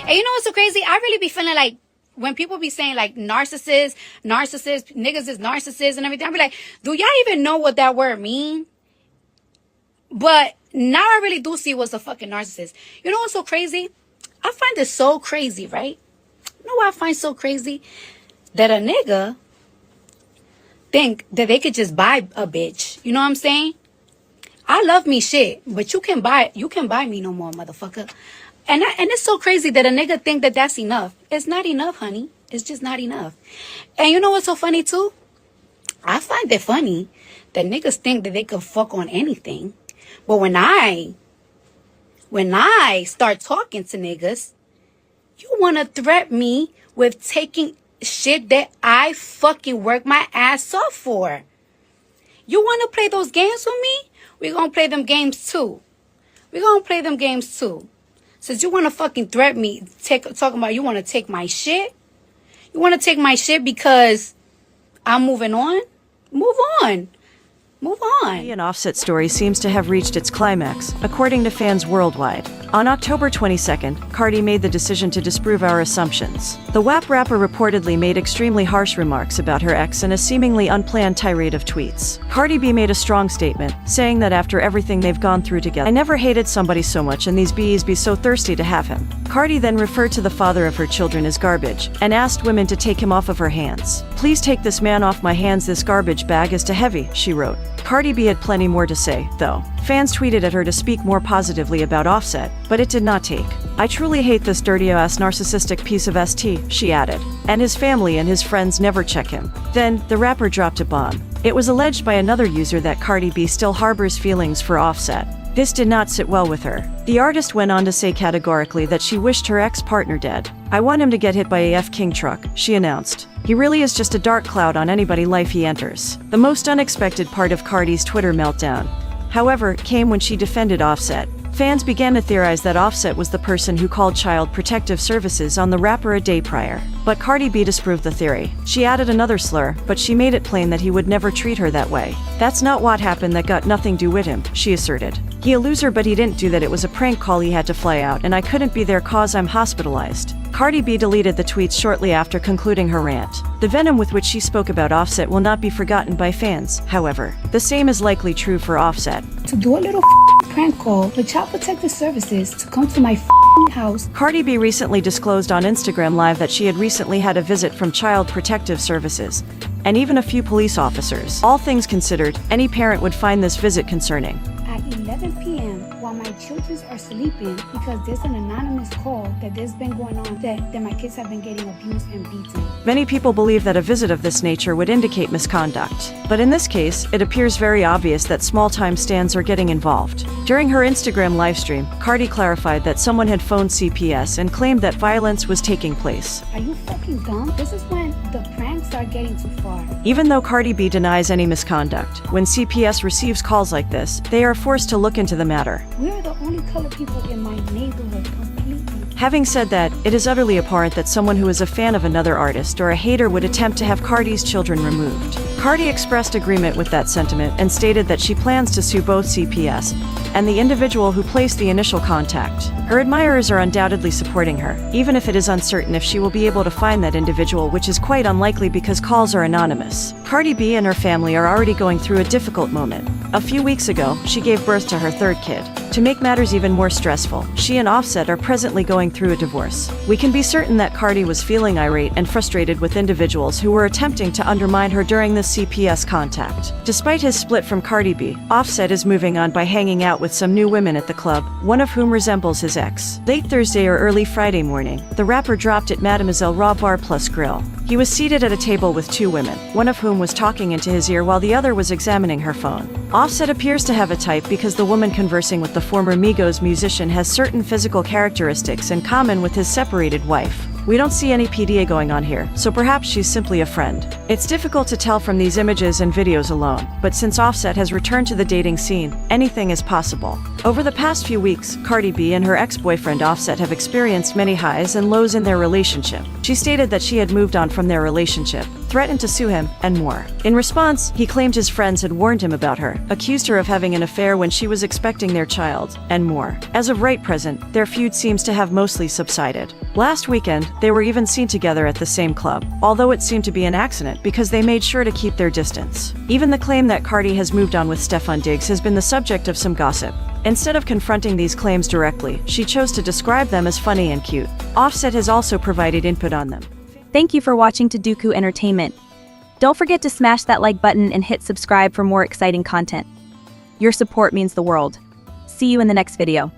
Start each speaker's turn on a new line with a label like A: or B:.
A: And you know what's so crazy? I really be feeling like when people be saying like narcissist, niggas is narcissists and everything, I be like, do y'all even know what that word mean? But now I really do see what's a fucking narcissist. You know what's so crazy? I find it so crazy, right? You know what I find so crazy? That a nigga think that they could just buy a bitch. You know what I'm saying? I love me shit, but you can buy me no more, motherfucker. And it's so crazy that a nigga think that that's enough. It's not enough, honey. It's just not enough. And you know what's so funny too? I find it funny that niggas think that they can fuck on anything. But when I start talking to niggas, you want to threaten me with taking shit that I fucking work my ass off for. You want to play those games with me? We're going to play them games too. Since you want to fucking threaten me, talking about you want to take my shit? You want to take my shit because I'm moving on? Move on.
B: An Offset story seems to have reached its climax, according to fans worldwide. On October 22nd, Cardi made the decision to disprove our assumptions. The WAP rapper reportedly made extremely harsh remarks about her ex in a seemingly unplanned tirade of tweets. Cardi B made a strong statement, saying that after everything they've gone through together, I never hated somebody so much and these bees be so thirsty to have him. Cardi then referred to the father of her children as garbage, and asked women to take him off of her hands. Please take this man off my hands, this garbage bag is too heavy, she wrote. Cardi B had plenty more to say, though. Fans tweeted at her to speak more positively about Offset, but it did not take. I truly hate this dirty-ass narcissistic piece of ST, she added. And his family and his friends never check him. Then, the rapper dropped a bomb. It was alleged by another user that Cardi B still harbors feelings for Offset. This did not sit well with her. The artist went on to say categorically that she wished her ex-partner dead. I want him to get hit by a King truck, she announced. He really is just a dark cloud on anybody's life he enters. The most unexpected part of Cardi's Twitter meltdown, however, came when she defended Offset. Fans began to theorize that Offset was the person who called Child Protective Services on the rapper a day prior. But Cardi B disproved the theory. She added another slur, but she made it plain that he would never treat her that way. That's not what happened, that got nothing to do with him, she asserted. He a loser, but he didn't do that, it was a prank call, he had to fly out and I couldn't be there cause I'm hospitalized. Cardi B deleted the tweets shortly after concluding her rant. The venom with which she spoke about Offset will not be forgotten by fans, however. The same is likely true for Offset.
A: To do a little prank call with Child Protective Services to come to my house.
B: Cardi B recently disclosed on Instagram Live that she had recently had a visit from Child Protective Services, and even a few police officers. All things considered, any parent would find this visit concerning.
A: At 11 p.m. while my children are sleeping, because there's an anonymous call that there's been going on that my kids have been getting abused and beaten.
B: Many people believe that a visit of this nature would indicate misconduct. But in this case, it appears very obvious that small-time stans are getting involved. During her Instagram livestream, Cardi clarified that someone had phoned CPS and claimed that violence was taking place.
A: Are you fucking dumb? This is when the pranks are getting too far.
B: Even though Cardi B denies any misconduct, when CPS receives calls like this, they are forced to look into the matter.
A: We're the only colored people in my neighborhood completely.
B: Having said that, it is utterly abhorrent that someone who is a fan of another artist or a hater would attempt to have Cardi's children removed. Cardi expressed agreement with that sentiment and stated that she plans to sue both CPS and the individual who placed the initial contact. Her admirers are undoubtedly supporting her, even if it is uncertain if she will be able to find that individual, which is quite unlikely because calls are anonymous. Cardi B and her family are already going through a difficult moment. A few weeks ago, she gave birth to her third kid. To make matters even more stressful, she and Offset are presently going through a divorce. We can be certain that Cardi was feeling irate and frustrated with individuals who were attempting to undermine her during this CPS contact. Despite his split from Cardi B, Offset is moving on by hanging out with some new women at the club, one of whom resembles his ex. Late Thursday or early Friday morning, the rapper dropped at Mademoiselle Raw Bar Plus Grill. He was seated at a table with two women, one of whom was talking into his ear while the other was examining her phone. Offset appears to have a type because the woman conversing with the former Migos musician has certain physical characteristics in common with his separated wife. We don't see any PDA going on here, so perhaps she's simply a friend. It's difficult to tell from these images and videos alone, but since Offset has returned to the dating scene, anything is possible. Over the past few weeks, Cardi B and her ex-boyfriend Offset have experienced many highs and lows in their relationship. She stated that she had moved on from their relationship, threatened to sue him, and more. In response, he claimed his friends had warned him about her, accused her of having an affair when she was expecting their child, and more. As of right present, their feud seems to have mostly subsided. Last weekend, they were even seen together at the same club, although it seemed to be an accident because they made sure to keep their distance. Even the claim that Cardi has moved on with Stefan Diggs has been the subject of some gossip. Instead of confronting these claims directly, she chose to describe them as funny and cute. Offset has also provided input on them.
C: Thank you for watching Taduku Entertainment. Don't forget to smash that like button and hit subscribe for more exciting content. Your support means the world. See you in the next video.